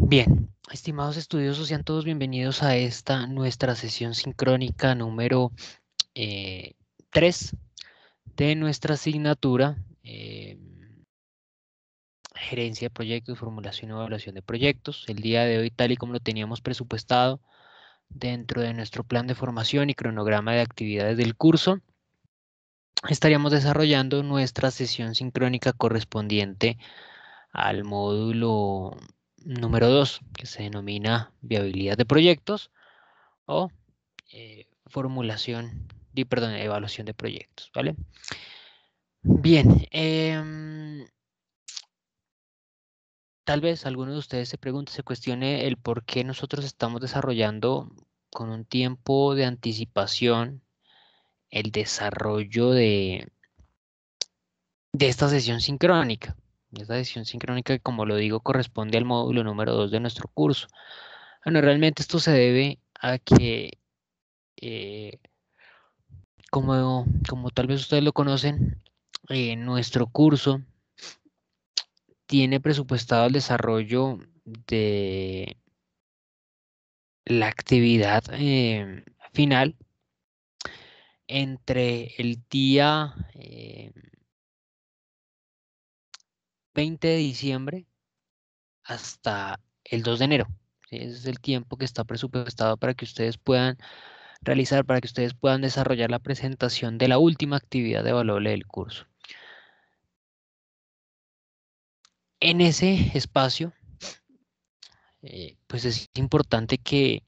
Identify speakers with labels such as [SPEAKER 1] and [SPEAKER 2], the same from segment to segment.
[SPEAKER 1] Bien, estimados estudiosos, sean todos bienvenidos a esta nuestra sesión sincrónica número eh, 3 de nuestra asignatura Gerencia de Proyectos, Formulación y Evaluación de Proyectos. El día de hoy, tal y como lo teníamos presupuestado dentro de nuestro plan de formación y cronograma de actividades del curso, estaríamos desarrollando nuestra sesión sincrónica correspondiente al módulo número 2, que se denomina Viabilidad de Proyectos o formulación, perdón, evaluación de proyectos, ¿vale? Bien, tal vez alguno de ustedes se pregunte, se cuestione el por qué nosotros estamos desarrollando con un tiempo de anticipación el desarrollo de esta sesión sincrónica. Esta sesión sincrónica, como lo digo, corresponde al módulo número 2 de nuestro curso. Bueno, realmente esto se debe a que, eh, como tal vez ustedes lo conocen, nuestro curso tiene presupuestado el desarrollo de la actividad final entre el día 20 de diciembre hasta el 2 de enero. ¿Sí? Ese es el tiempo que está presupuestado para que ustedes puedan realizar, para que ustedes puedan desarrollar la presentación de la última actividad evaluable del curso. En ese espacio, pues es importante que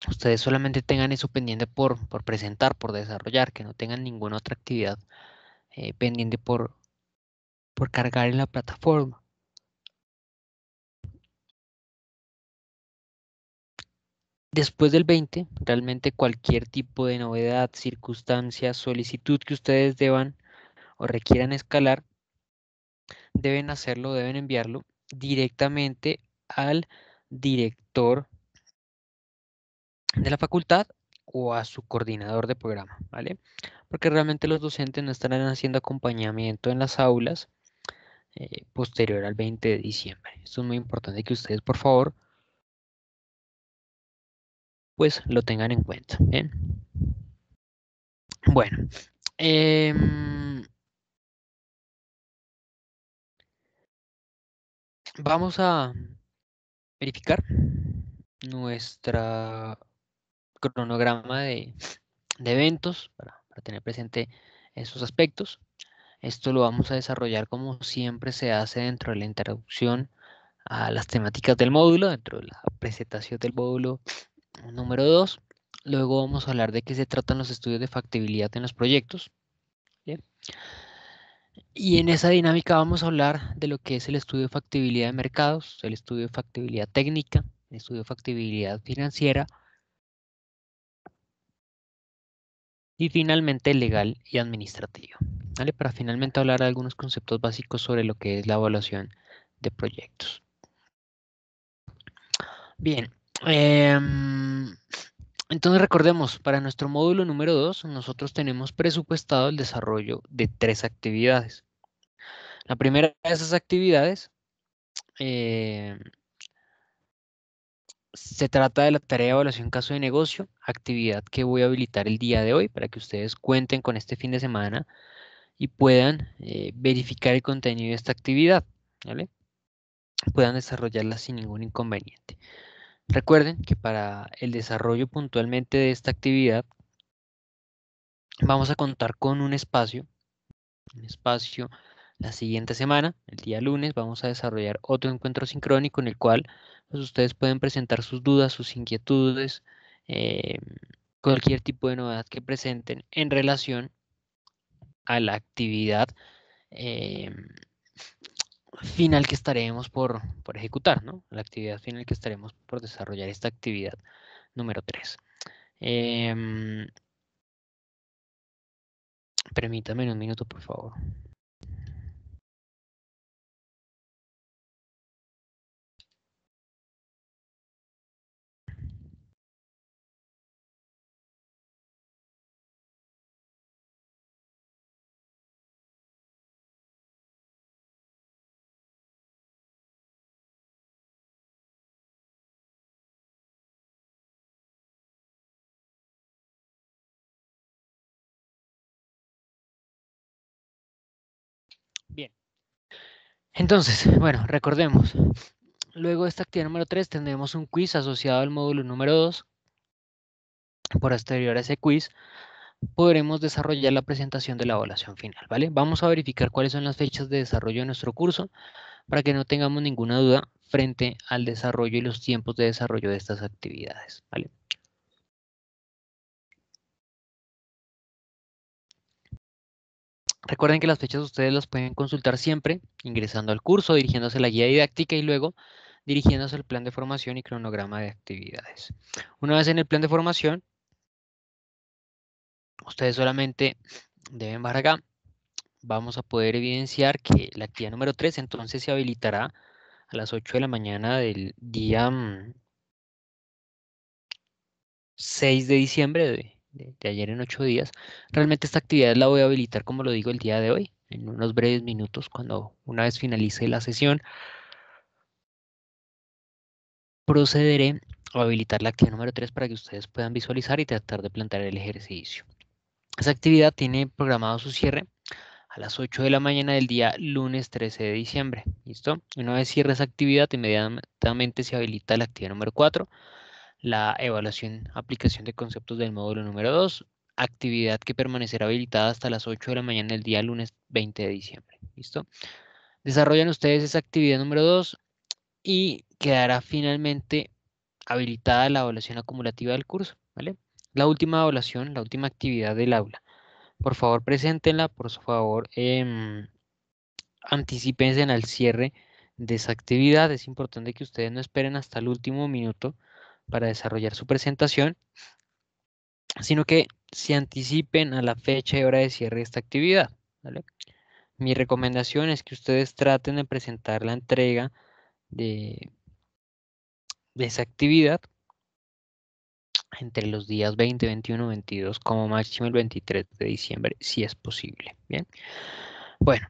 [SPEAKER 1] ustedes solamente tengan eso pendiente por presentar, por desarrollar, que no tengan ninguna otra actividad pendiente por cargar en la plataforma. Después del 20, realmente cualquier tipo de novedad, circunstancia, solicitud que ustedes deban o requieran escalar, deben hacerlo, deben enviarlo directamente al director de la facultad o a su coordinador de programa, ¿vale? Porque realmente los docentes no estarán haciendo acompañamiento en las aulas posterior al 20 de diciembre. Esto es muy importante que ustedes, por favor, pues lo tengan en cuenta. Bien. Bueno, vamos a verificar nuestra cronograma de eventos para tener presente esos aspectos. Esto lo vamos a desarrollar como siempre se hace dentro de la introducción a las temáticas del módulo, dentro de la presentación del módulo número 2. Luego vamos a hablar de qué se tratan los estudios de factibilidad en los proyectos. ¿Bien? Y en esa dinámica vamos a hablar de lo que es el estudio de factibilidad de mercados, el estudio de factibilidad técnica, el estudio de factibilidad financiera y finalmente el legal y administrativo. ¿Vale? Para finalmente hablar de algunos conceptos básicos sobre lo que es la evaluación de proyectos. Bien. Entonces recordemos, para nuestro módulo número 2, nosotros tenemos presupuestado el desarrollo de 3 actividades. La primera de esas actividades eh, se trata de la tarea de evaluación caso de negocio, actividad que voy a habilitar el día de hoy para que ustedes cuenten con este fin de semana y puedan verificar el contenido de esta actividad, ¿vale? Puedan desarrollarla sin ningún inconveniente. Recuerden que para el desarrollo puntualmente de esta actividad vamos a contar con un espacio la siguiente semana, el día lunes, vamos a desarrollar otro encuentro sincrónico en el cual pues, ustedes pueden presentar sus dudas, sus inquietudes, eh, cualquier tipo de novedad que presenten en relación a la actividad eh, final que estaremos por ejecutar, ¿no? La actividad final que estaremos por desarrollar esta actividad número 3. Permítame un minuto, por favor. Entonces, bueno, recordemos. Luego de esta actividad número 3 tendremos un quiz asociado al módulo número 2. Posterior a ese quiz, podremos desarrollar la presentación de la evaluación final, ¿vale? Vamos a verificar cuáles son las fechas de desarrollo de nuestro curso para que no tengamos ninguna duda frente al desarrollo y los tiempos de desarrollo de estas actividades, ¿vale? Recuerden que las fechas ustedes las pueden consultar siempre ingresando al curso, dirigiéndose a la guía didáctica y luego dirigiéndose al plan de formación y cronograma de actividades. Una vez en el plan de formación, ustedes solamente deben bajar acá. Vamos a poder evidenciar que la actividad número 3 entonces se habilitará a las 8 de la mañana del día 6 de diciembre de ayer en 8 días. Realmente esta actividad la voy a habilitar, como lo digo, el día de hoy, en unos breves minutos, cuando una vez finalice la sesión, procederé a habilitar la actividad número 3 para que ustedes puedan visualizar y tratar de plantear el ejercicio. Esa actividad tiene programado su cierre a las 8 de la mañana del día lunes 13 de diciembre. ¿Listo? Una vez cierre esa actividad, inmediatamente se habilita la actividad número 4, la evaluación, aplicación de conceptos del módulo número 2, actividad que permanecerá habilitada hasta las 8 de la mañana del día lunes 20 de diciembre. ¿Listo? Desarrollan ustedes esa actividad número 2 y quedará finalmente habilitada la evaluación acumulativa del curso, ¿vale? La última evaluación, la última actividad del aula. Por favor, preséntenla, por favor, anticípense al cierre de esa actividad. Es importante que ustedes no esperen hasta el último minuto para desarrollar su presentación, sino que se anticipen a la fecha y hora de cierre de esta actividad, ¿vale? Mi recomendación es que ustedes traten de presentar la entrega de, de esa actividad entre los días 20, 21, 22, como máximo el 23 de diciembre, si es posible. Bien. Bueno,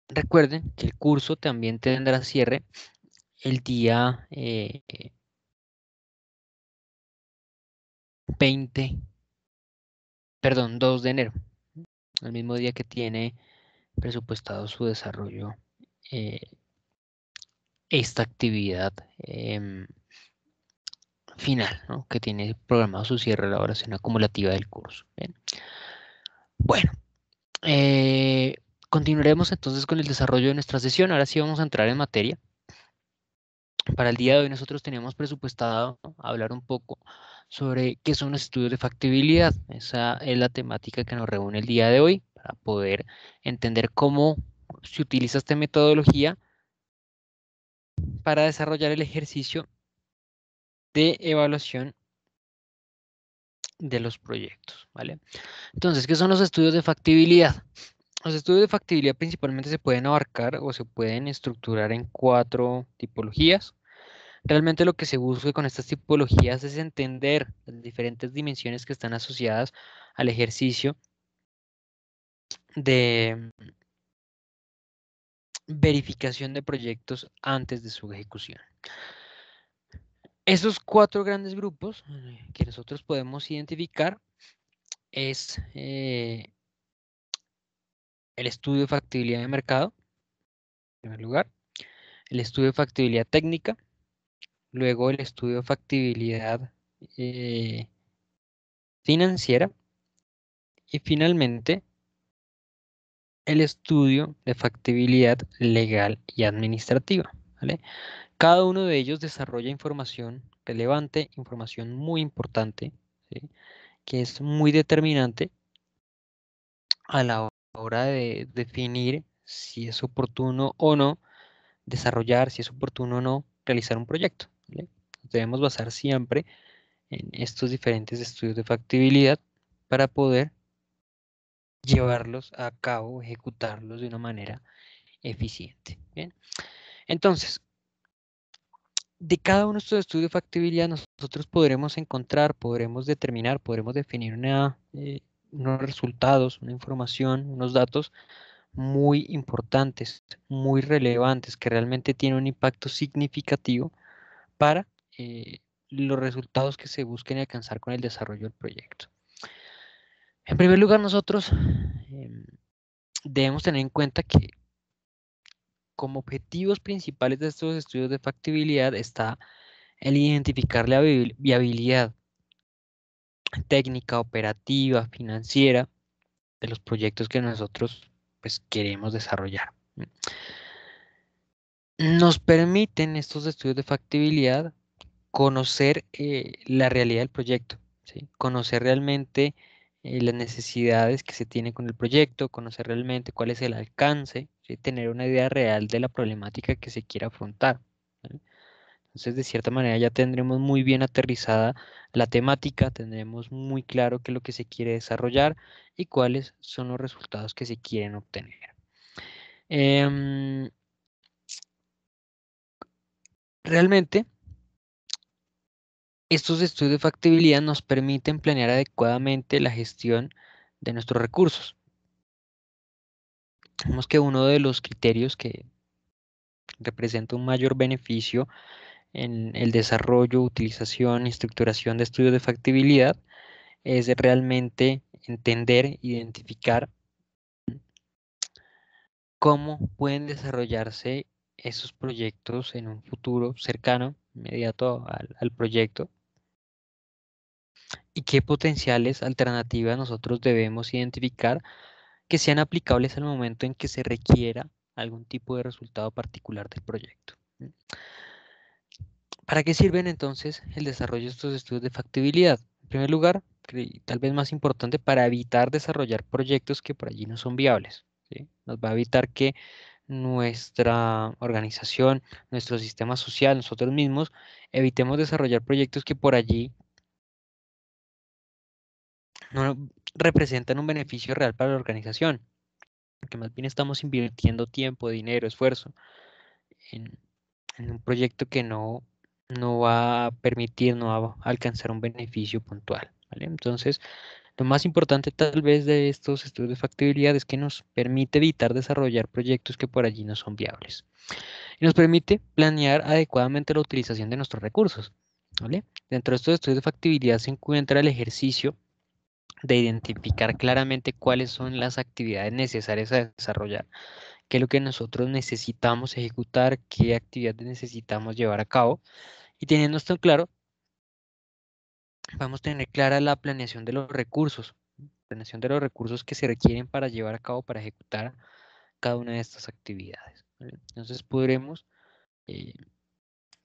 [SPEAKER 1] recuerden que el curso también tendrá cierre el día 20, perdón, 2 de enero, el mismo día que tiene presupuestado su desarrollo eh, esta actividad final, ¿no? Que tiene programado su cierre, la evaluación acumulativa del curso. Bien. Bueno, eh, continuaremos entonces con el desarrollo de nuestra sesión. Ahora sí vamos a entrar en materia. Para el día de hoy nosotros teníamos presupuestado hablar un poco sobre qué son los estudios de factibilidad. Esa es la temática que nos reúne el día de hoy para poder entender cómo se utiliza esta metodología para desarrollar el ejercicio de evaluación de los proyectos, ¿vale? Entonces, ¿qué son los estudios de factibilidad? Los estudios de factibilidad principalmente se pueden abarcar o se pueden estructurar en 4 tipologías. Realmente lo que se busca con estas tipologías es entender las diferentes dimensiones que están asociadas al ejercicio de verificación de proyectos antes de su ejecución. Esos 4 grandes grupos que nosotros podemos identificar es el estudio de factibilidad de mercado, en primer lugar, el estudio de factibilidad técnica, luego el estudio de factibilidad eh, financiera y finalmente el estudio de factibilidad legal y administrativa, ¿vale? Cada uno de ellos desarrolla información relevante, información muy importante, ¿sí? Que es muy determinante a la hora de definir si es oportuno o no desarrollar, si es oportuno o no realizar un proyecto, ¿vale? Nos debemos basar siempre en estos diferentes estudios de factibilidad para poder llevarlos a cabo, ejecutarlos de una manera eficiente. Bien, entonces, de cada uno de estos estudios de factibilidad nosotros podremos encontrar, podremos determinar, podremos definir unos resultados, una información, unos datos muy importantes, muy relevantes, que realmente tienen un impacto significativo para los resultados que se busquen alcanzar con el desarrollo del proyecto. En primer lugar, nosotros debemos tener en cuenta que como objetivos principales de estos estudios de factibilidad está el identificar la viabilidad técnica, operativa, financiera de los proyectos que nosotros pues queremos desarrollar. Nos permiten estos estudios de factibilidad conocer la realidad del proyecto, ¿sí? Conocer realmente las necesidades que se tienen con el proyecto, conocer realmente cuál es el alcance, ¿sí? Tener una idea real de la problemática que se quiere afrontar. ¿Vale? Entonces, de cierta manera, ya tendremos muy bien aterrizada la temática, tendremos muy claro qué es lo que se quiere desarrollar y cuáles son los resultados que se quieren obtener. Em, Realmente, estos estudios de factibilidad nos permiten planear adecuadamente la gestión de nuestros recursos. Vemos que uno de los criterios que representa un mayor beneficio en el desarrollo, utilización y estructuración de estudios de factibilidad es realmente entender, identificar cómo pueden desarrollarse esos proyectos en un futuro cercano, inmediato al proyecto, y qué potenciales alternativas nosotros debemos identificar que sean aplicables al momento en que se requiera algún tipo de resultado particular del proyecto. ¿Para qué sirven entonces el desarrollo de estos estudios de factibilidad? En primer lugar, y tal vez más importante, para evitar desarrollar proyectos que por allí no son viables. ¿Sí? Nos va a evitar que nuestra organización, nuestro sistema social, nosotros mismos, evitemos desarrollar proyectos que por allí no representan un beneficio real para la organización, porque más bien estamos invirtiendo tiempo, dinero, esfuerzo en, en un proyecto que no va a permitir, no va a alcanzar un beneficio puntual. ¿Vale? Entonces, lo más importante tal vez de estos estudios de factibilidad es que nos permite evitar desarrollar proyectos que por allí no son viables. Y nos permite planear adecuadamente la utilización de nuestros recursos. ¿Vale? Dentro de estos estudios de factibilidad se encuentra el ejercicio de identificar claramente cuáles son las actividades necesarias a desarrollar, qué es lo que nosotros necesitamos ejecutar, qué actividades necesitamos llevar a cabo. Y teniendo esto claro, vamos a tener clara la planeación de los recursos que se requieren para llevar a cabo, para ejecutar cada una de estas actividades. ¿Vale? Entonces podremos, eh,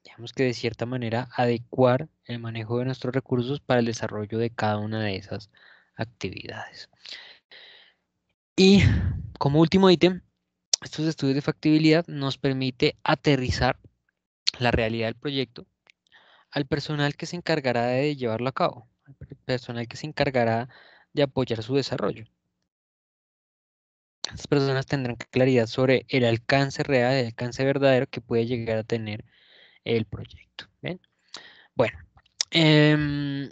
[SPEAKER 1] digamos que de cierta manera, adecuar el manejo de nuestros recursos para el desarrollo de cada una de esas actividades. Y como último ítem, estos estudios de factibilidad nos permite aterrizar la realidad del proyecto al personal que se encargará de llevarlo a cabo, al personal que se encargará de apoyar su desarrollo. Estas personas tendrán claridad sobre el alcance real, el alcance verdadero que puede llegar a tener el proyecto. ¿Bien? Bueno, em,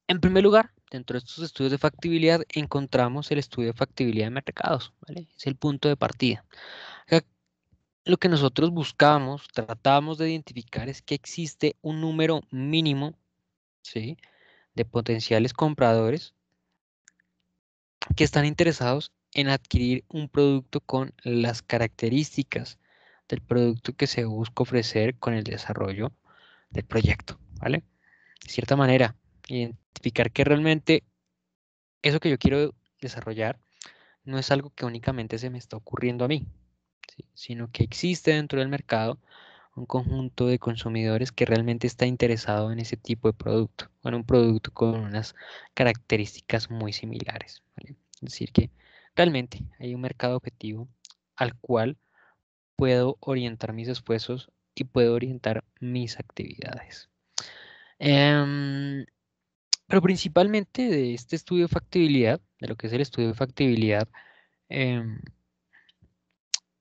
[SPEAKER 1] en primer lugar, dentro de estos estudios de factibilidad encontramos el estudio de factibilidad de mercados, ¿vale? Es el punto de partida. Acá lo que nosotros buscamos, tratamos de identificar es que existe un número mínimo, ¿sí? De potenciales compradores que están interesados en adquirir un producto con las características del producto que se busca ofrecer con el desarrollo del proyecto, ¿vale? De cierta manera, identificar que realmente eso que yo quiero desarrollar no es algo que únicamente se me está ocurriendo a mí, ¿sí? Sino que existe dentro del mercado un conjunto de consumidores que realmente está interesado en ese tipo de producto, o en un producto con unas características muy similares, ¿vale? Es decir, que realmente hay un mercado objetivo al cual puedo orientar mis esfuerzos y puedo orientar mis actividades. Em, pero principalmente de este estudio de factibilidad, de lo que es el estudio de factibilidad em,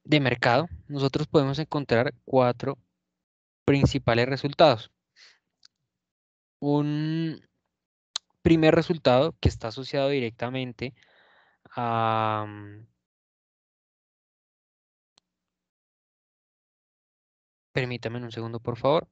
[SPEAKER 1] de mercado, nosotros podemos encontrar cuatro principales resultados. Un primer resultado que está asociado directamente a... Permítame un segundo, por favor.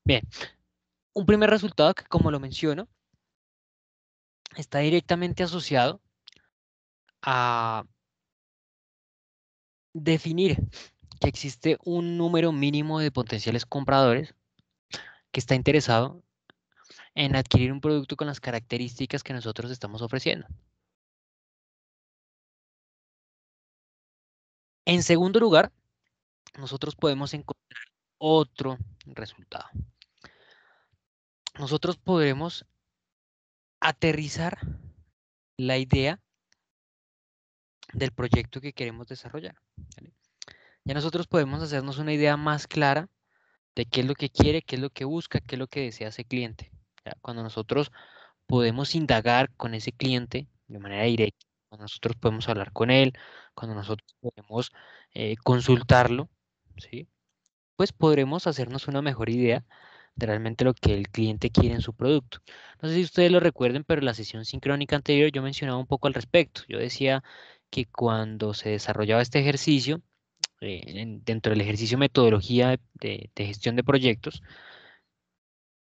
[SPEAKER 1] Bien, un primer resultado que, como lo menciono, está directamente asociado a definir que existe un número mínimo de potenciales compradores que está interesado en adquirir un producto con las características que nosotros estamos ofreciendo. En segundo lugar, nosotros podemos encontrar otro resultado. Nosotros podremos aterrizar la idea del proyecto que queremos desarrollar, ¿vale? Ya nosotros podemos hacernos una idea más clara de qué es lo que quiere, qué es lo que busca, qué es lo que desea ese cliente. ¿Ya? Cuando nosotros podemos indagar con ese cliente de manera directa, cuando nosotros podemos hablar con él, cuando nosotros podemos consultarlo, ¿sí? Pues podremos hacernos una mejor idea de realmente lo que el cliente quiere en su producto. No sé si ustedes lo recuerden, pero en la sesión sincrónica anterior yo mencionaba un poco al respecto. Yo decía que cuando se desarrollaba este ejercicio, dentro del ejercicio metodología de gestión de proyectos,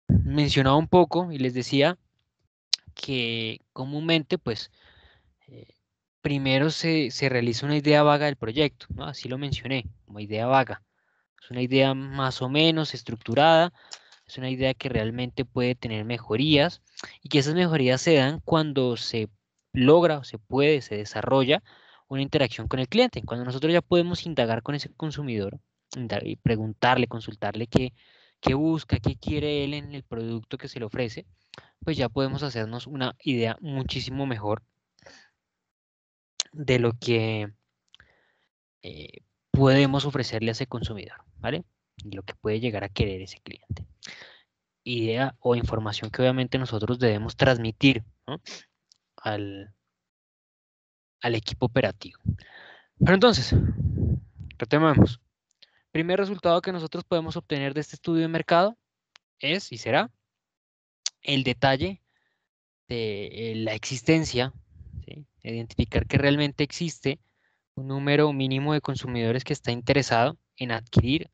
[SPEAKER 1] mencionaba un poco y les decía que comúnmente, pues, eh, primero se realiza una idea vaga del proyecto, ¿no? Así lo mencioné, como idea vaga. Es una idea más o menos estructurada, es una idea que realmente puede tener mejorías y que esas mejorías se dan cuando se logra o se puede, se desarrolla una interacción con el cliente. Cuando nosotros ya podemos indagar con ese consumidor y preguntarle, consultarle qué busca, qué quiere él en el producto que se le ofrece, pues ya podemos hacernos una idea muchísimo mejor de lo que podemos ofrecerle a ese consumidor, ¿vale? Y lo que puede llegar a querer ese cliente. Idea o información que obviamente nosotros debemos transmitir, ¿no? al, al equipo operativo. Pero entonces, retomemos. Primer resultado que nosotros podemos obtener de este estudio de mercado es y será el detalle de la existencia, ¿sí? Identificar que realmente existe un número mínimo de consumidores que está interesado en adquirir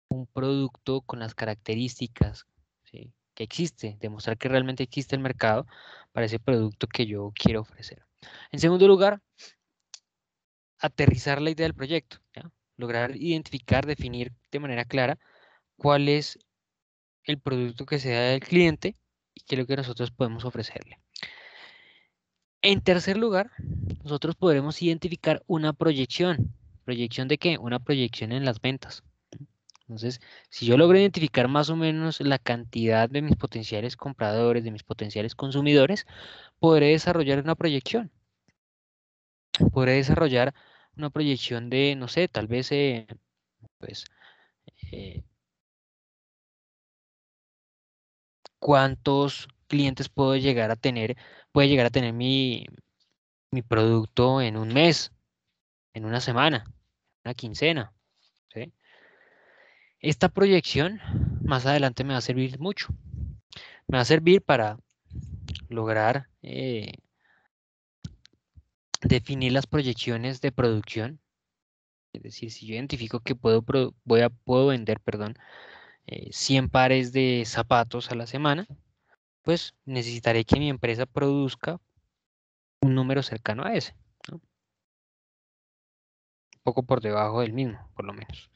[SPEAKER 1] un producto con las características, ¿sí? que existe, demostrar que realmente existe el mercado para ese producto que yo quiero ofrecer. En segundo lugar, aterrizar la idea del proyecto, ¿ya? Lograr identificar, definir de manera clara cuál es el producto que se da del cliente y qué es lo que nosotros podemos ofrecerle. En tercer lugar, nosotros podremos identificar una proyección. ¿Proyección de qué? Una proyección en las ventas. Entonces, si yo logro identificar más o menos la cantidad de mis potenciales compradores, de mis potenciales consumidores, podré desarrollar una proyección. Podré desarrollar una proyección de, no sé, tal vez, pues, eh, cuántos clientes puede llegar a tener mi producto en un mes, en una semana, una quincena, ¿sí? Esta proyección más adelante me va a servir mucho. Me va a servir para lograr definir las proyecciones de producción. Es decir, si yo identifico que puedo vender, perdón, 100 pares de zapatos a la semana, pues necesitaré que mi empresa produzca un número cercano a ese, ¿no? Un poco por debajo del mismo, por lo menos.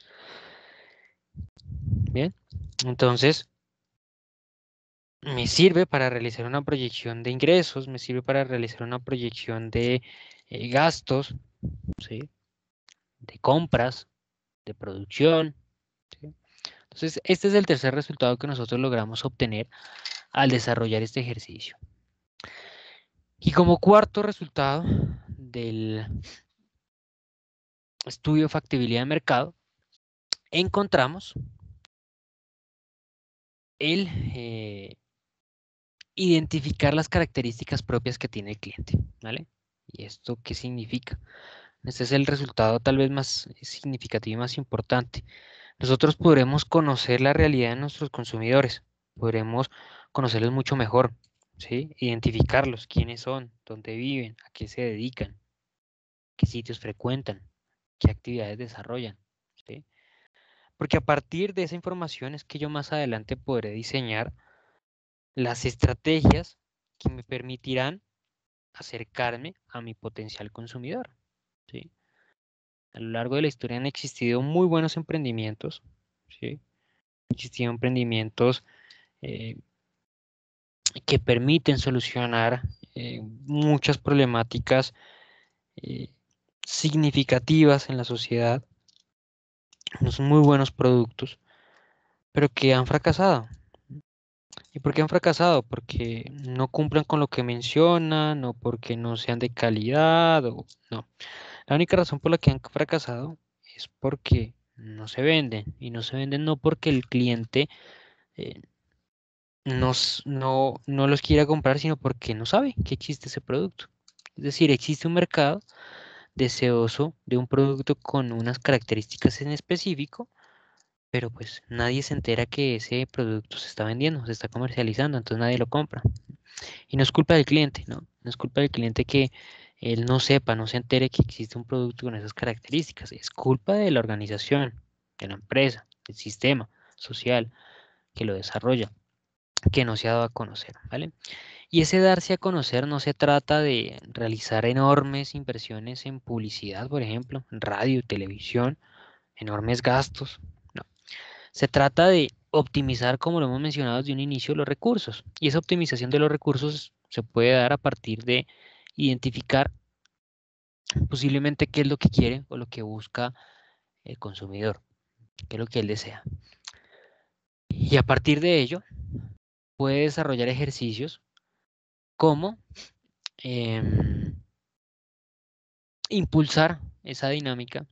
[SPEAKER 1] Bien, entonces me sirve para realizar una proyección de ingresos, me sirve para realizar una proyección de gastos, ¿sí? De compras, de producción, ¿sí? Entonces, este es el tercer resultado que nosotros logramos obtener al desarrollar este ejercicio. Y como cuarto resultado del estudio de factibilidad de mercado, encontramos el identificar las características propias que tiene el cliente, ¿vale? ¿Y esto qué significa? Este es el resultado tal vez más significativo y más importante. Nosotros podremos conocer la realidad de nuestros consumidores, podremos conocerlos mucho mejor, ¿sí? Identificarlos, quiénes son, dónde viven, a qué se dedican, qué sitios frecuentan, qué actividades desarrollan, ¿sí? Porque a partir de esa información es que yo más adelante podré diseñar las estrategias que me permitirán acercarme a mi potencial consumidor, ¿sí? A lo largo de la historia han existido muy buenos emprendimientos, ¿sí? Han existido emprendimientos eh, que permiten solucionar muchas problemáticas eh, significativas en la sociedad, unos muy buenos productos, pero que han fracasado. ¿Y por qué han fracasado? Porque no cumplen con lo que mencionan o porque no sean de calidad o no. La única razón por la que han fracasado es porque no se venden y no se venden no porque el cliente eh, no los quiera comprar, sino porque no sabe que existe ese producto. Es decir, existe un mercado deseoso de un producto con unas características en específico, pero pues nadie se entera que ese producto se está vendiendo, se está comercializando, entonces nadie lo compra. Y no es culpa del cliente, ¿no? No es culpa del cliente que él no sepa, no se entere que existe un producto con esas características. Es culpa de la organización, de la empresa, del sistema social que lo desarrolla, que no se ha dado a conocer, ¿vale? Y ese darse a conocer no se trata de realizar enormes inversiones en publicidad, por ejemplo, en radio, televisión, enormes gastos. No. Se trata de optimizar, como lo hemos mencionado desde un inicio, los recursos. Y esa optimización de los recursos se puede dar a partir de identificar posiblemente qué es lo que quiere o lo que busca el consumidor, qué es lo que él desea. Y a partir de ello, puede desarrollar ejercicios como em, impulsar esa dinámica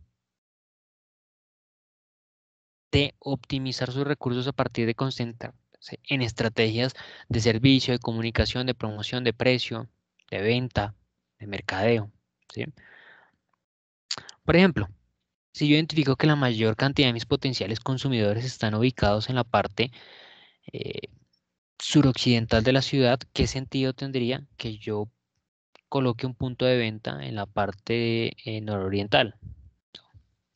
[SPEAKER 1] de optimizar sus recursos a partir de concentrarse en estrategias de servicio, de comunicación, de promoción, de precio, de venta, de mercadeo, ¿sí? Por ejemplo, si yo identifico que la mayor cantidad de mis potenciales consumidores están ubicados en la parte eh, suroccidental de la ciudad, ¿qué sentido tendría que yo coloque un punto de venta en la parte nororiental?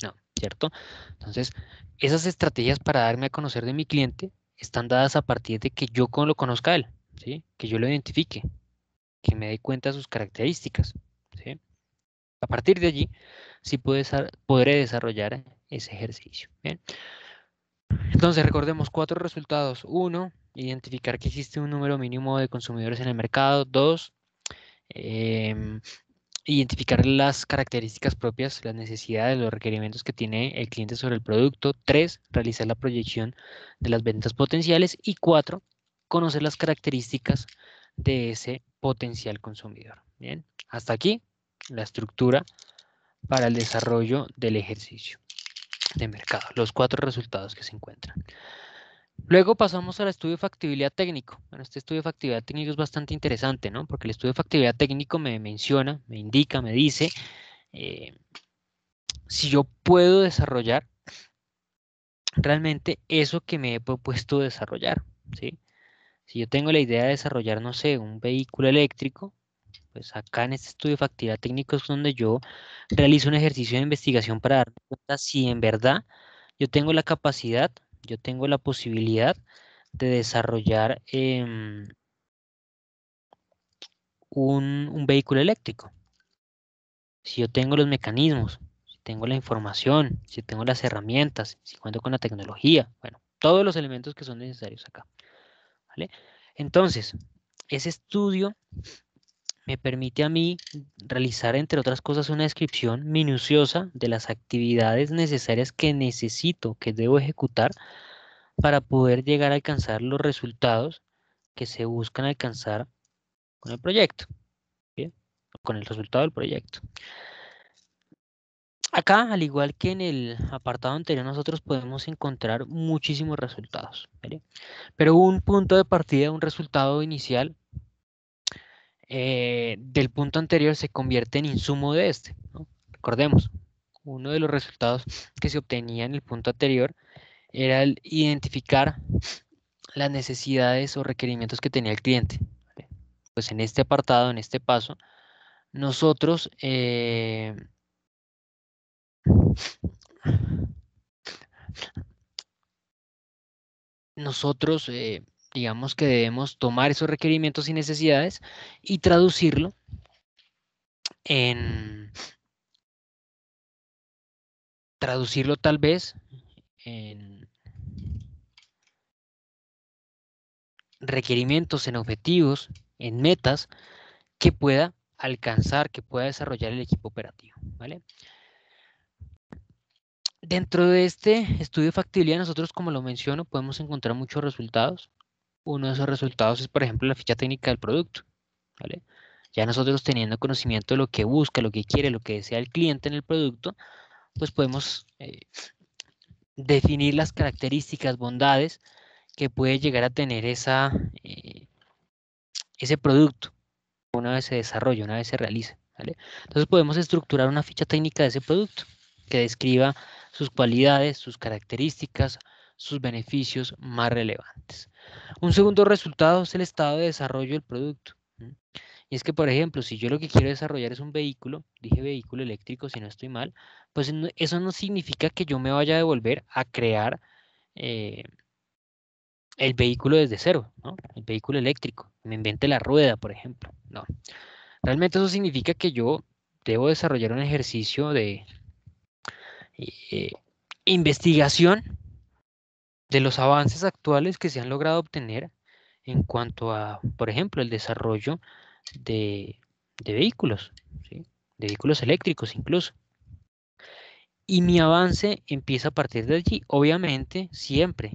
[SPEAKER 1] No, ¿cierto? Entonces, esas estrategias para darme a conocer de mi cliente están dadas a partir de que yo lo conozca a él, ¿sí? Que yo lo identifique, que me dé cuenta de sus características, ¿sí? A partir de allí, sí podré desarrollar ese ejercicio. ¿Bien? Entonces, recordemos cuatro resultados. Uno, identificar que existe un número mínimo de consumidores en el mercado. Dos, em, identificar las características propias, las necesidades, los requerimientos que tiene el cliente sobre el producto. Tres, realizar la proyección de las ventas potenciales. Y cuatro, conocer las características de ese potencial consumidor. Bien, hasta aquí la estructura para el desarrollo del ejercicio de mercado, los cuatro resultados que se encuentran. Luego pasamos al estudio de factibilidad técnico. Bueno, este estudio de factibilidad técnico es bastante interesante, ¿no? Porque el estudio de factibilidad técnico me menciona, me indica, me dice eh, si yo puedo desarrollar realmente eso que me he propuesto desarrollar, ¿sí? Si yo tengo la idea de desarrollar, no sé, un vehículo eléctrico, pues acá en este estudio de factibilidad técnico es donde yo realizo un ejercicio de investigación para darme cuenta si en verdad yo tengo la capacidad, yo tengo la posibilidad de desarrollar un vehículo eléctrico. Si yo tengo los mecanismos, si tengo la información, si tengo las herramientas, si cuento con la tecnología, bueno, todos los elementos que son necesarios acá, ¿vale? Entonces, ese estudio me permite a mí realizar, entre otras cosas, una descripción minuciosa de las actividades necesarias que necesito, que debo ejecutar para poder llegar a alcanzar los resultados que se buscan alcanzar con el proyecto, ¿bien? Con el resultado del proyecto. Acá, al igual que en el apartado anterior, nosotros podemos encontrar muchísimos resultados, ¿vale? Pero un punto de partida, un resultado inicial del punto anterior se convierte en insumo de este, ¿no? Recordemos, uno de los resultados que se obtenía en el punto anterior era el identificar las necesidades o requerimientos que tenía el cliente, ¿vale? Pues en este apartado, en este paso, nosotros nosotros, digamos que debemos tomar esos requerimientos y necesidades y en, traducirlo tal vez en requerimientos, en objetivos, en metas que pueda alcanzar, que pueda desarrollar el equipo operativo, ¿vale? Dentro de este estudio de factibilidad, nosotros, como lo menciono, podemos encontrar muchos resultados. Uno de esos resultados es, por ejemplo, la ficha técnica del producto, ¿vale? Ya nosotros teniendo conocimiento de lo que busca, lo que quiere, lo que desea el cliente en el producto, pues podemos definir las características, bondades que puede llegar a tener ese producto una vez se desarrolla, una vez se realiza, ¿vale? Entonces podemos estructurar una ficha técnica de ese producto que describa sus cualidades, sus características, sus beneficios más relevantes. Un segundo resultado es el estado de desarrollo del producto. Y es que, por ejemplo, si yo lo que quiero desarrollar es un vehículo, dije vehículo eléctrico si no estoy mal, pues eso no significa que yo me vaya a devolver a crear eh, el vehículo desde cero, ¿no? El vehículo eléctrico, me invente la rueda, por ejemplo. No, realmente eso significa que yo debo desarrollar un ejercicio de eh, investigación de los avances actuales que se han logrado obtener en cuanto a, por ejemplo, el desarrollo de, de vehículos, ¿sí? De vehículos eléctricos incluso. Y mi avance empieza a partir de allí, obviamente, siempre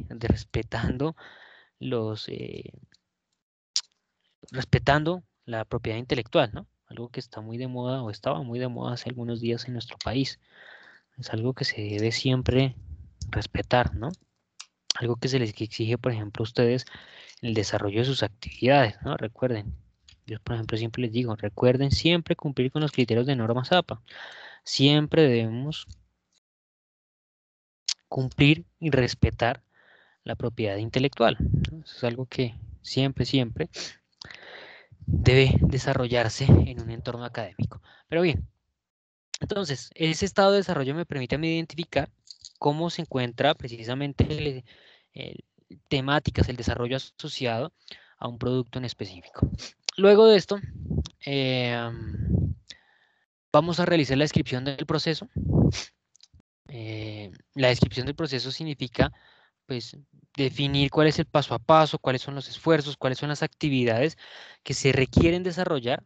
[SPEAKER 1] los, eh, respetando la propiedad intelectual, ¿no? Algo que está muy de moda o estaba muy de moda hace algunos días en nuestro país. Es algo que se debe siempre respetar, ¿no? Algo que se les exige, por ejemplo, a ustedes en el desarrollo de sus actividades, ¿no? Recuerden, yo, por ejemplo, siempre les digo, recuerden siempre cumplir con los criterios de norma APA. Siempre debemos cumplir y respetar la propiedad intelectual, ¿no? Eso es algo que siempre debe desarrollarse en un entorno académico. Pero bien, entonces, ese estado de desarrollo me permite a mí identificar cómo se encuentra precisamente el temáticas, el desarrollo asociado a un producto en específico. Luego de esto, eh, vamos a realizar la descripción del proceso. La descripción del proceso significa, pues, definir cuál es el paso a paso, cuáles son los esfuerzos, cuáles son las actividades que se requieren desarrollar,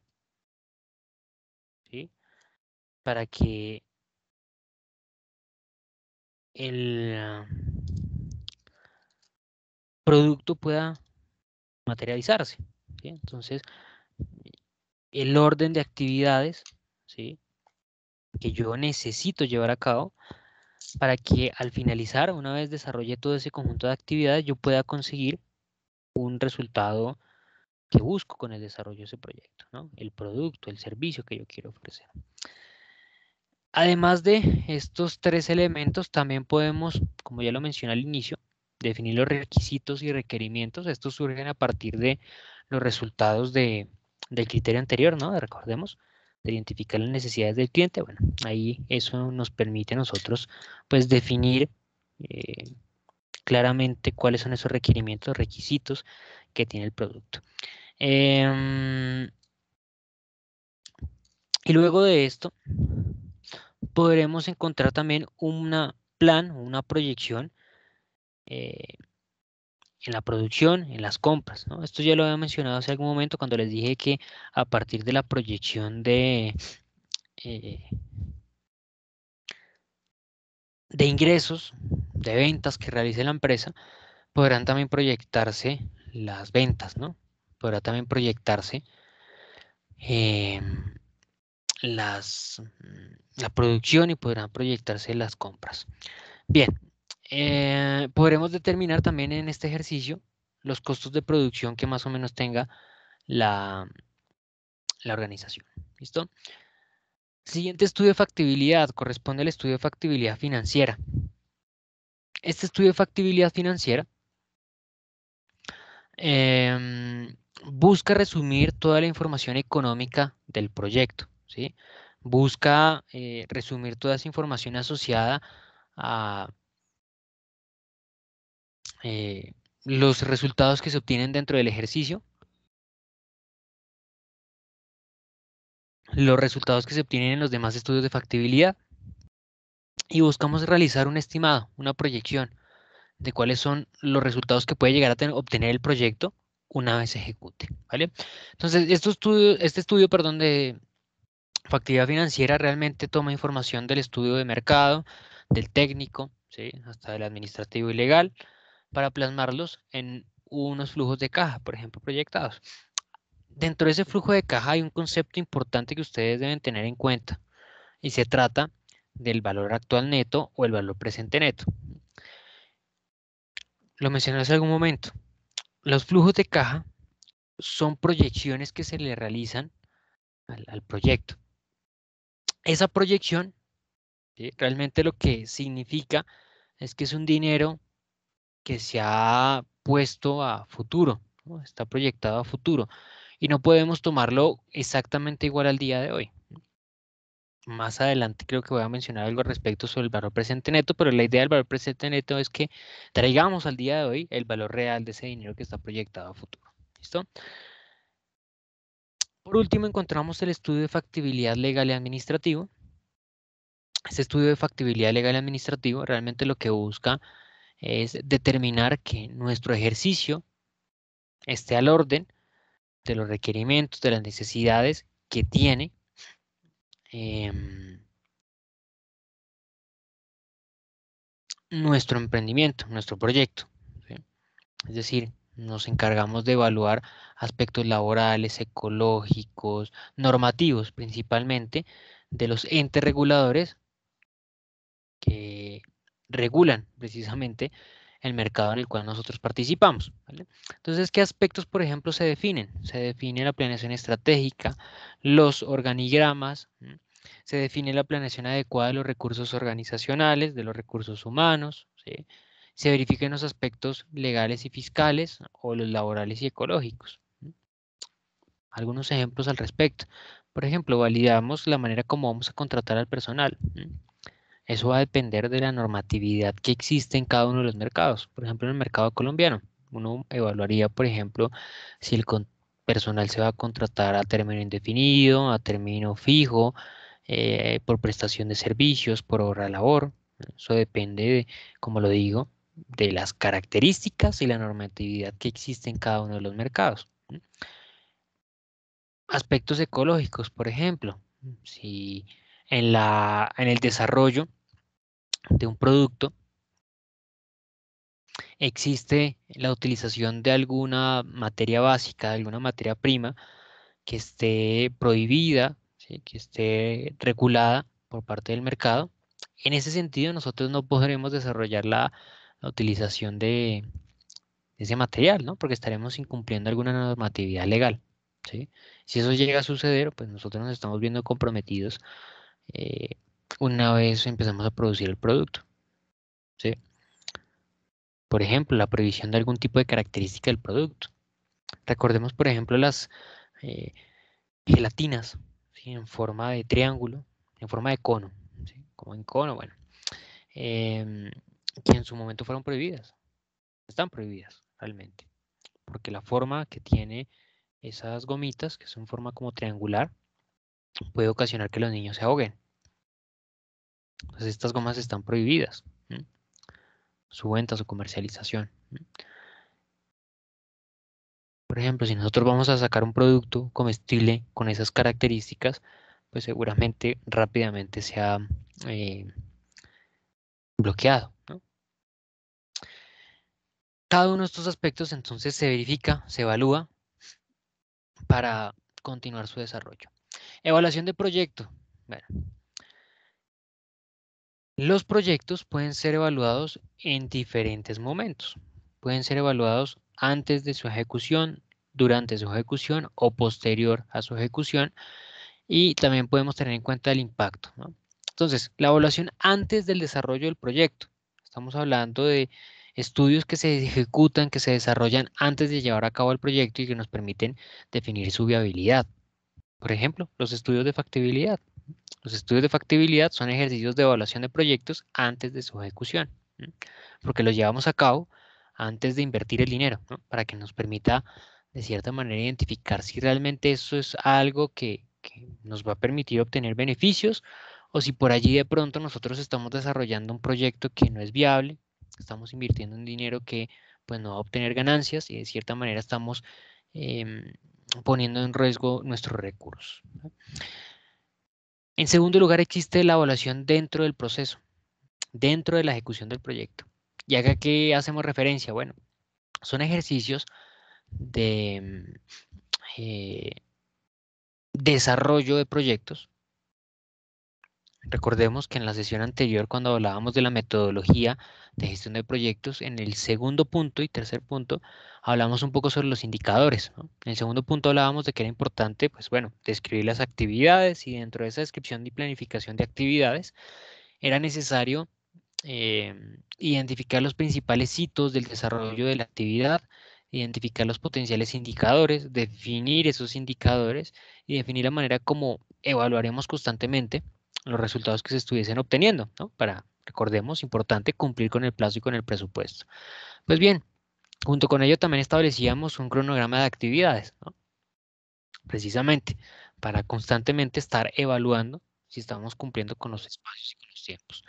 [SPEAKER 1] ¿sí? Para que el producto pueda materializarse, ¿sí? Entonces, el orden de actividades, ¿sí? Que yo necesito llevar a cabo para que al finalizar, una vez desarrolle todo ese conjunto de actividades, yo pueda conseguir un resultado que busco con el desarrollo de ese proyecto, ¿no? El producto, el servicio que yo quiero ofrecer. Además de estos tres elementos, también podemos, como ya lo mencioné al inicio, definir los requisitos y requerimientos. Estos surgen a partir de los resultados del criterio anterior, ¿no? Recordemos, de identificar las necesidades del cliente. Bueno, ahí eso nos permite a nosotros, pues, definir eh, claramente cuáles son esos requerimientos, requisitos que tiene el producto. Y luego de esto, podremos encontrar también un plan, una proyección eh, en la producción, en las compras, ¿no? Esto ya lo había mencionado hace algún momento cuando les dije que a partir de la proyección eh, de ingresos, de ventas que realice la empresa, podrán también proyectarse las ventas, ¿no? Podrá también proyectarse eh, la producción y podrán proyectarse las compras. Bien, podremos determinar también en este ejercicio los costos de producción que más o menos tenga la, la organización. ¿Listo? Siguiente estudio de factibilidad corresponde al estudio de factibilidad financiera. Este estudio de factibilidad financiera em, busca resumir toda la información económica del proyecto, ¿sí? Busca resumir toda esa información asociada a los resultados que se obtienen dentro del ejercicio, los resultados que se obtienen en los demás estudios de factibilidad y buscamos realizar un estimado, una proyección de cuáles son los resultados que puede llegar a obtener el proyecto una vez se ejecute, ¿vale? Entonces, este estudio, perdón, de factibilidad financiera realmente toma información del estudio de mercado, del técnico, ¿sí? Hasta del administrativo y legal, para plasmarlos en unos flujos de caja, por ejemplo, proyectados. Dentro de ese flujo de caja hay un concepto importante que ustedes deben tener en cuenta y se trata del valor actual neto o el valor presente neto. Lo mencioné hace algún momento. Los flujos de caja son proyecciones que se le realizan al proyecto. Esa proyección, ¿sí? Realmente lo que significa es que es un dinero que se ha puesto a futuro, ¿no? Está proyectado a futuro y no podemos tomarlo exactamente igual al día de hoy. Más adelante creo que voy a mencionar algo al respecto sobre el valor presente neto, pero la idea del valor presente neto es que traigamos al día de hoy el valor real de ese dinero que está proyectado a futuro. ¿Listo? Por último, encontramos el estudio de factibilidad legal y administrativo. Este estudio de factibilidad legal y administrativo realmente lo que busca es determinar que nuestro ejercicio esté al orden de los requerimientos, de las necesidades que tiene nuestro emprendimiento, nuestro proyecto, ¿sí? Es decir, nos encargamos de evaluar aspectos laborales, ecológicos, normativos principalmente, de los entes reguladores que regulan precisamente el mercado en el cual nosotros participamos, ¿vale? Entonces, ¿qué aspectos, por ejemplo, se definen? Se define la planeación estratégica, los organigramas, ¿m? Se define la planeación adecuada de los recursos organizacionales, de los recursos humanos, ¿sí? Se verifican los aspectos legales y fiscales o los laborales y ecológicos. ¿M? Algunos ejemplos al respecto. Por ejemplo, validamos la manera como vamos a contratar al personal. ¿M? Eso va a depender de la normatividad que existe en cada uno de los mercados. Por ejemplo, en el mercado colombiano, uno evaluaría, por ejemplo, si el personal se va a contratar a término indefinido, a término fijo, por prestación de servicios, por hora labor. Eso depende, como lo digo, de las características y la normatividad que existe en cada uno de los mercados. Aspectos ecológicos, por ejemplo, si en el desarrollo de un producto existe la utilización de alguna materia básica, de alguna materia prima que esté prohibida, ¿sí? Que esté regulada por parte del mercado. En ese sentido, nosotros no podremos desarrollar la utilización de ese material, ¿no? Porque estaremos incumpliendo alguna normatividad legal, ¿sí? Si eso llega a suceder, pues nosotros nos estamos viendo comprometidos eh, una vez empezamos a producir el producto, ¿sí? Por ejemplo, la prohibición de algún tipo de característica del producto. Recordemos, por ejemplo, las eh, gelatinas, ¿sí? En forma de triángulo, en forma de cono, ¿sí? Como en cono, bueno, em, que en su momento fueron prohibidas. Están prohibidas realmente, porque la forma que tiene esas gomitas, que son forma como triangular, puede ocasionar que los niños se ahoguen. Entonces estas gomas están prohibidas, ¿sí? Su venta, su comercialización, ¿sí? Por ejemplo, si nosotros vamos a sacar un producto comestible con esas características, pues seguramente rápidamente se ha eh, bloqueado, ¿no? Cada uno de estos aspectos entonces se verifica, se evalúa para continuar su desarrollo. Evaluación de proyecto. Bueno, los proyectos pueden ser evaluados en diferentes momentos. Pueden ser evaluados antes de su ejecución, durante su ejecución o posterior a su ejecución. Y también podemos tener en cuenta el impacto, ¿no? Entonces, la evaluación antes del desarrollo del proyecto. Estamos hablando de estudios que se ejecutan, que se desarrollan antes de llevar a cabo el proyecto y que nos permiten definir su viabilidad. Por ejemplo, los estudios de factibilidad. Los estudios de factibilidad son ejercicios de evaluación de proyectos antes de su ejecución, ¿sí? Porque los llevamos a cabo antes de invertir el dinero, ¿no? Para que nos permita de cierta manera identificar si realmente eso es algo que nos va a permitir obtener beneficios o si por allí de pronto nosotros estamos desarrollando un proyecto que no es viable, estamos invirtiendo un dinero que pues no va a obtener ganancias y de cierta manera estamos em, poniendo en riesgo nuestros recursos. En segundo lugar, existe la evaluación dentro del proceso, dentro de la ejecución del proyecto. ¿Y acá qué hacemos referencia? Bueno, son ejercicios de eh, desarrollo de proyectos. Recordemos que en la sesión anterior, cuando hablábamos de la metodología de gestión de proyectos, en el segundo punto y tercer punto, hablamos un poco sobre los indicadores, ¿no? En el segundo punto hablábamos de que era importante, pues bueno, describir las actividades y dentro de esa descripción y planificación de actividades era necesario identificar los principales hitos del desarrollo de la actividad, identificar los potenciales indicadores, definir esos indicadores y definir la manera como evaluaremos constantemente los resultados que se estuviesen obteniendo, ¿no? Para, recordemos, importante cumplir con el plazo y con el presupuesto. Pues bien, junto con ello también establecíamos un cronograma de actividades, ¿no? Precisamente para constantemente estar evaluando si estamos cumpliendo con los espacios y con los tiempos.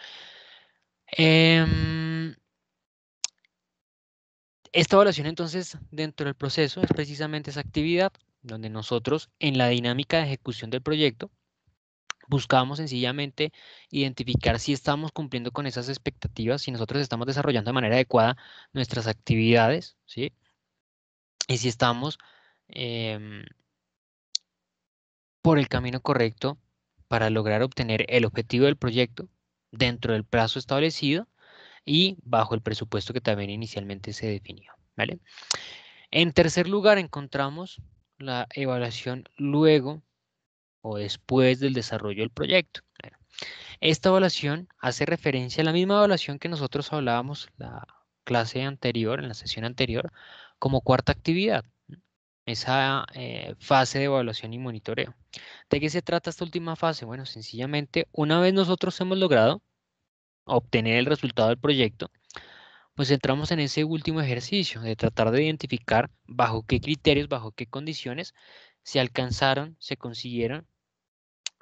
[SPEAKER 1] Em, Esta evaluación entonces dentro del proceso es precisamente esa actividad donde nosotros en la dinámica de ejecución del proyecto buscamos sencillamente identificar si estamos cumpliendo con esas expectativas, si nosotros estamos desarrollando de manera adecuada nuestras actividades, ¿sí? Y si estamos em, por el camino correcto para lograr obtener el objetivo del proyecto dentro del plazo establecido y bajo el presupuesto que también inicialmente se definió, ¿vale? En tercer lugar, encontramos la evaluación luego o después del desarrollo del proyecto. Bueno, esta evaluación hace referencia a la misma evaluación que nosotros hablábamos la clase anterior, en la sesión anterior, como cuarta actividad, esa fase de evaluación y monitoreo. ¿De qué se trata esta última fase? Bueno, sencillamente, una vez nosotros hemos logrado obtener el resultado del proyecto, pues entramos en ese último ejercicio de tratar de identificar bajo qué criterios, bajo qué condiciones se alcanzaron, se consiguieron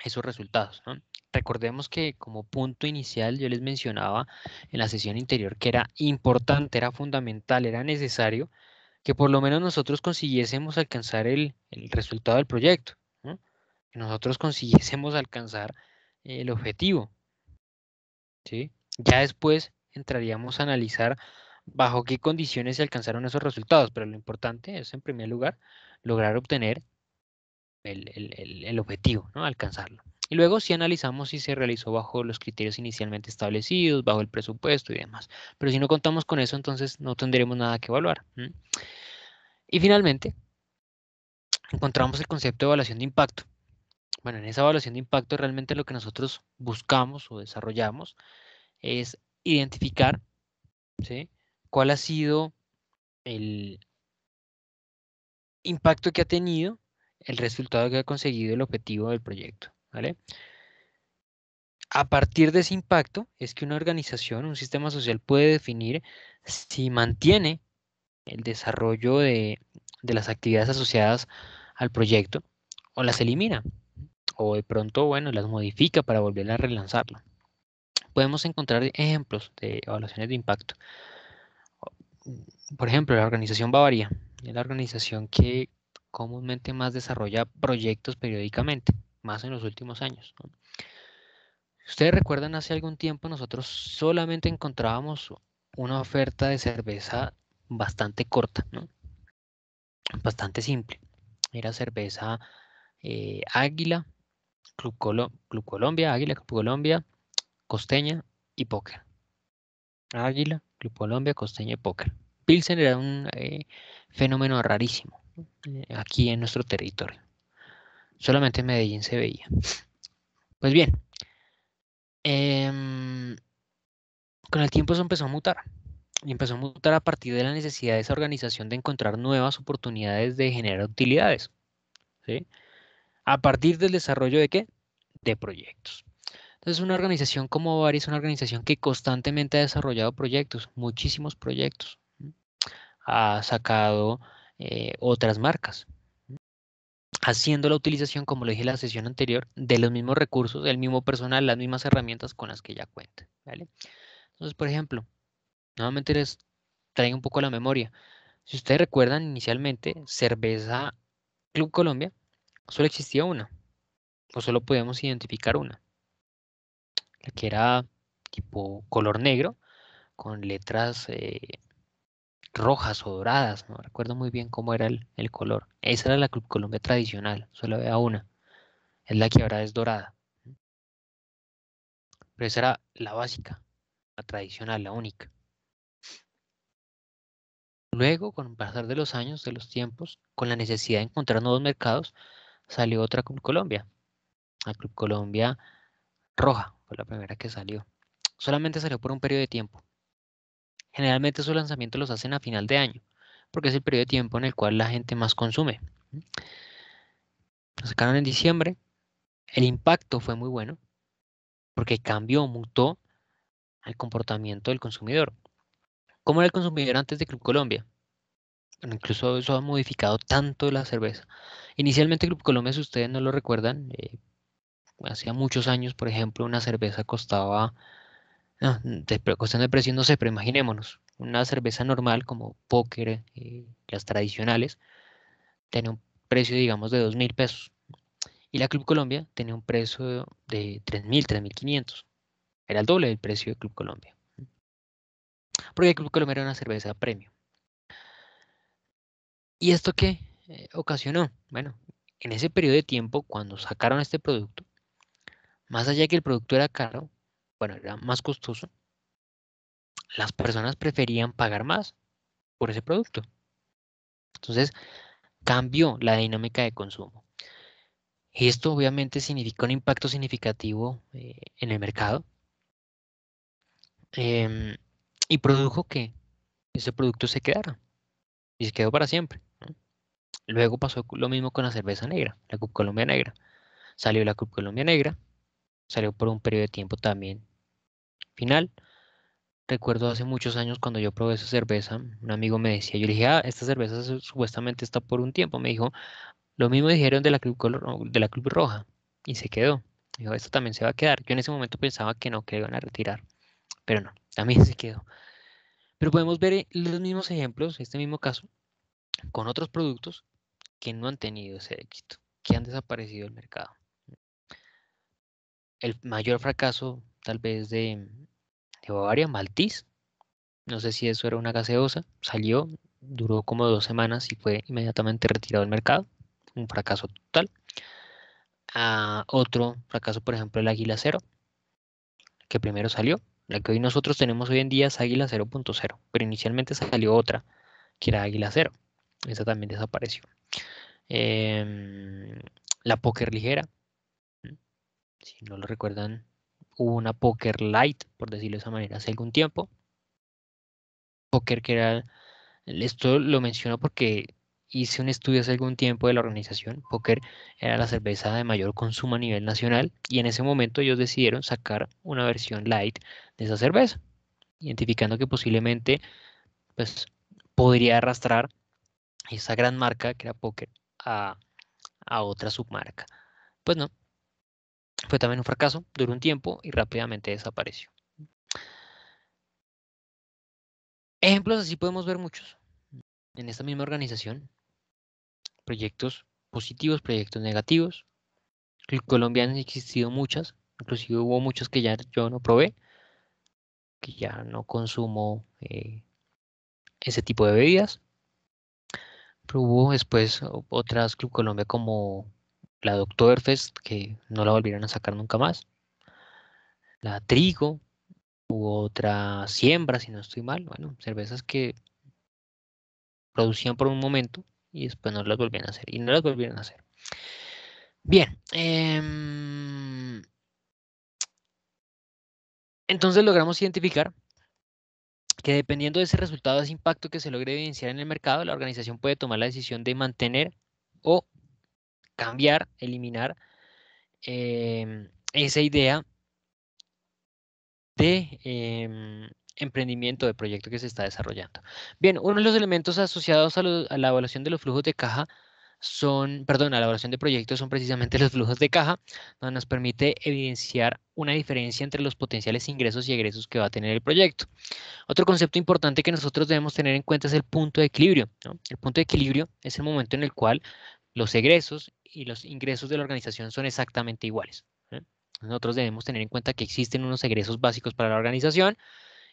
[SPEAKER 1] esos resultados, ¿no? Recordemos que como punto inicial yo les mencionaba en la sesión anterior que era importante, era fundamental, era necesario que por lo menos nosotros consiguiésemos alcanzar el resultado del proyecto, ¿no? Que nosotros consiguiésemos alcanzar el objetivo, ¿sí? Ya después entraríamos a analizar bajo qué condiciones se alcanzaron esos resultados, pero lo importante es, en primer lugar, lograr obtener el objetivo, ¿no? Alcanzarlo. Y luego si analizamos si se realizó bajo los criterios inicialmente establecidos, bajo el presupuesto y demás. Pero si no contamos con eso, entonces no tendremos nada que evaluar. Y finalmente, encontramos el concepto de evaluación de impacto. Bueno, en esa evaluación de impacto realmente lo que nosotros buscamos o desarrollamos es identificar, ¿sí? ¿Cuál ha sido el impacto que ha tenido el resultado que ha conseguido el objetivo del proyecto, ¿vale? A partir de ese impacto es que una organización, un sistema social puede definir si mantiene el desarrollo de las actividades asociadas al proyecto o las elimina o de pronto, bueno, las modifica para volver a relanzarlo. Podemos encontrar ejemplos de evaluaciones de impacto. Por ejemplo, la organización Bavaria es la organización que comúnmente más desarrolla proyectos periódicamente, más en los últimos años, ¿no? Ustedes recuerdan, hace algún tiempo nosotros solamente encontrábamos una oferta de cerveza bastante corta, ¿no? Bastante simple. Era cerveza Águila, Club Colombia, Águila, Club Colombia, Costeña y Póker. Águila, Club Colombia, Costeña y Póker. Pilsen era un fenómeno rarísimo, ¿no? Aquí en nuestro territorio. Solamente en Medellín se veía. Pues bien, em, con el tiempo eso empezó a mutar. Y empezó a mutar a partir de la necesidad de esa organización de encontrar nuevas oportunidades de generar utilidades, ¿sí? A partir del desarrollo de qué? De proyectos. Entonces, una organización como Bari es una organización que constantemente ha desarrollado proyectos, muchísimos proyectos. ha sacado otras marcas, haciendo la utilización, como lo dije en la sesión anterior, de los mismos recursos, del mismo personal, las mismas herramientas con las que ya cuenta, ¿vale? Entonces, por ejemplo, nuevamente les traigo un poco a la memoria. Si ustedes recuerdan, inicialmente, cerveza Club Colombia, solo existía una, o solo podíamos identificar una, la que era tipo color negro, con letras rojas o doradas, no recuerdo muy bien cómo era el color. Esa era la Club Colombia tradicional, solo había una, es la que ahora es dorada, pero esa era la básica, la tradicional, la única. Luego, con el pasar de los años, de los tiempos, con la necesidad de encontrar nuevos mercados, salió otra Club Colombia, la Club Colombia roja, fue la primera que salió. Solamente salió por un periodo de tiempo. Generalmente esos lanzamientos los hacen a final de año, porque es el periodo de tiempo en el cual la gente más consume. Lo sacaron en diciembre, el impacto fue muy bueno, porque cambió, mutó el comportamiento del consumidor. ¿Cómo era el consumidor antes de Club Colombia? Bueno, incluso eso ha modificado tanto la cerveza. Inicialmente Club Colombia, si ustedes no lo recuerdan, hacía muchos años, por ejemplo, una cerveza costaba, cuestión de precio no sé, pero imaginémonos, una cerveza normal como Póker, las tradicionales, tenía un precio, digamos, de 2.000 pesos. Y la Club Colombia tenía un precio de 3.000, 3.500. Era el doble del precio de Club Colombia. Porque Club Colombia era una cerveza premium. ¿Y esto qué ocasionó? Bueno, en ese periodo de tiempo, cuando sacaron este producto, más allá de que el producto era caro, bueno, era más costoso, las personas preferían pagar más por ese producto. Entonces, cambió la dinámica de consumo. Y esto obviamente significa un impacto significativo en el mercado em, y produjo que ese producto se quedara y se quedó para siempre, ¿no? Luego pasó lo mismo con la cerveza negra, la Cup Colombia Negra. Salió la Cup Colombia Negra, salió por un periodo de tiempo también final. Recuerdo hace muchos años cuando yo probé esa cerveza, un amigo me decía, yo le dije, esta cerveza supuestamente está por un tiempo. Me dijo, lo mismo dijeron de la de la Club Roja y se quedó. Dijo, esto también se va a quedar. Yo en ese momento pensaba que no, que iban a retirar, pero no, también se quedó. Pero podemos ver los mismos ejemplos, este mismo caso, con otros productos que no han tenido ese éxito, que han desaparecido del mercado. El mayor fracaso tal vez de Bavaria, Maltiz, no sé si eso era una gaseosa, salió, duró como 2 semanas y fue inmediatamente retirado del mercado, un fracaso total. Otro fracaso, por ejemplo, el Águila Cero, que primero salió. La que hoy nosotros tenemos hoy en día es Águila 0.0, pero inicialmente salió otra, que era Águila Cero. Esa también desapareció. Em, la Póker Ligera, si no lo recuerdan, hubo una Póker Light, por decirlo de esa manera, hace algún tiempo. Póker que era, esto lo menciono porque hice un estudio hace algún tiempo de la organización. Póker era la cerveza de mayor consumo a nivel nacional y en ese momento ellos decidieron sacar una versión light de esa cerveza, identificando que posiblemente pues, podría arrastrar esa gran marca que era Póker a, a otra submarca. Pues no, fue también un fracaso, duró un tiempo y rápidamente desapareció. Ejemplos así podemos ver muchos en esta misma organización, proyectos positivos, proyectos negativos. En Colombia han existido muchas, inclusive hubo muchas que ya yo no probé, que ya no consumo ese tipo de bebidas. Pero hubo después otras Club Colombia como la Oktoberfest, que no la volvieron a sacar nunca más. La Trigo, hubo otra Siembra, si no estoy mal. Bueno, cervezas que producían por un momento y después no las volvían a hacer. Y no las volvieron a hacer. Bien, entonces logramos identificar que dependiendo de ese resultado, de ese impacto que se logre evidenciar en el mercado, la organización puede tomar la decisión de mantener o cambiar, eliminar esa idea de emprendimiento, de proyecto que se está desarrollando. Bien, uno de los elementos asociados a la evaluación de los flujos de caja son, perdón, a la evaluación de proyectos son precisamente los flujos de caja, donde nos permite evidenciar una diferencia entre los potenciales ingresos y egresos que va a tener el proyecto. Otro concepto importante que nosotros debemos tener en cuenta es el punto de equilibrio, ¿no? El punto de equilibrio es el momento en el cual los egresos y los ingresos de la organización son exactamente iguales, ¿eh? Nosotros debemos tener en cuenta que existen unos egresos básicos para la organización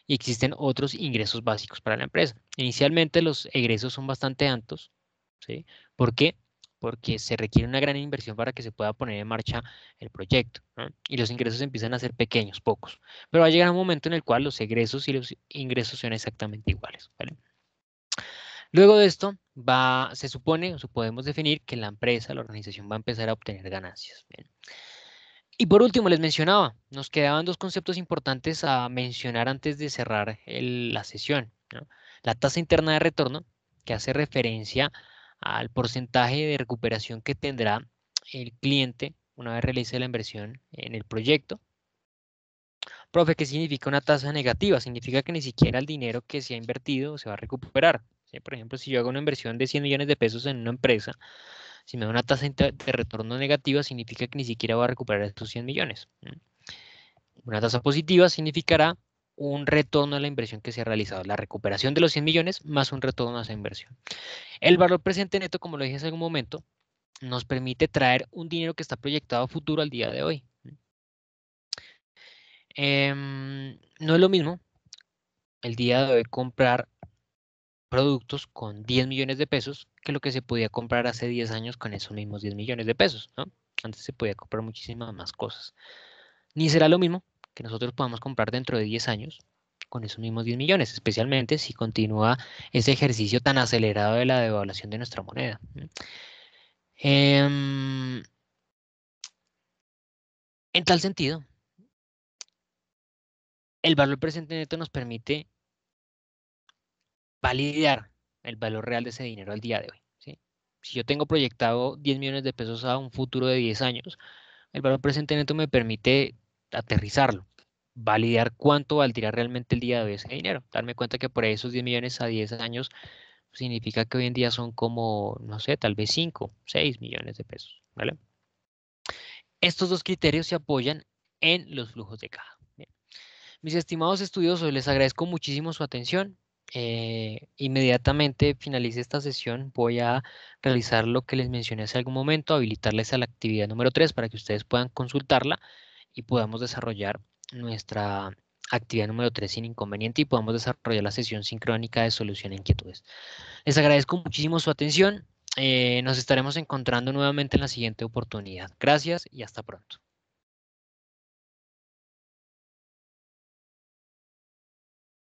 [SPEAKER 1] y existen otros ingresos básicos para la empresa. Inicialmente los egresos son bastante altos, ¿sí? ¿Por qué? Porque se requiere una gran inversión para que se pueda poner en marcha el proyecto, ¿no? Y los ingresos empiezan a ser pequeños, pocos. Pero va a llegar un momento en el cual los egresos y los ingresos son exactamente iguales, ¿vale? Luego de esto, se supone, o podemos definir que la empresa, la organización va a empezar a obtener ganancias. ¿Bien? Y por último, les mencionaba, nos quedaban dos conceptos importantes a mencionar antes de cerrar la sesión, ¿no? La tasa interna de retorno, que hace referencia al porcentaje de recuperación que tendrá el cliente una vez realice la inversión en el proyecto. Profe, ¿qué significa una tasa negativa? Significa que ni siquiera el dinero que se ha invertido se va a recuperar, ¿sí? Por ejemplo, si yo hago una inversión de 100 millones de pesos en una empresa, si me da una tasa de retorno negativa, significa que ni siquiera voy a recuperar estos 100 millones. Una tasa positiva significará un retorno a la inversión que se ha realizado, la recuperación de los 100 millones más un retorno a esa inversión. El valor presente neto, como lo dije hace algún momento, nos permite traer un dinero que está proyectado a futuro al día de hoy. No es lo mismo el día de hoy comprar productos con 10 millones de pesos que lo que se podía comprar hace 10 años con esos mismos 10 millones de pesos, ¿no? Antes se podía comprar muchísimas más cosas. Ni será lo mismo que nosotros podamos comprar dentro de 10 años con esos mismos 10 millones, especialmente si continúa ese ejercicio tan acelerado de la devaluación de nuestra moneda. En tal sentido, el valor presente neto nos permite validar el valor real de ese dinero al día de hoy, ¿sí? Si yo tengo proyectado 10 millones de pesos a un futuro de 10 años, el valor presente neto me permite aterrizarlo, validar cuánto valdría realmente el día de hoy ese dinero, darme cuenta que por ahí esos 10 millones a 10 años significa que hoy en día son como, no sé, tal vez 5, 6 millones de pesos, ¿vale? Estos dos criterios se apoyan en los flujos de caja. Bien. Mis estimados estudiosos, les agradezco muchísimo su atención. Inmediatamente finalice esta sesión, voy a realizar lo que les mencioné hace algún momento, habilitarles a la actividad número 3 para que ustedes puedan consultarla y podamos desarrollar nuestra actividad número 3 sin inconveniente y podamos desarrollar la sesión sincrónica de solución a inquietudes. Les agradezco muchísimo su atención. Nos estaremos encontrando nuevamente en la siguiente oportunidad. Gracias y hasta pronto.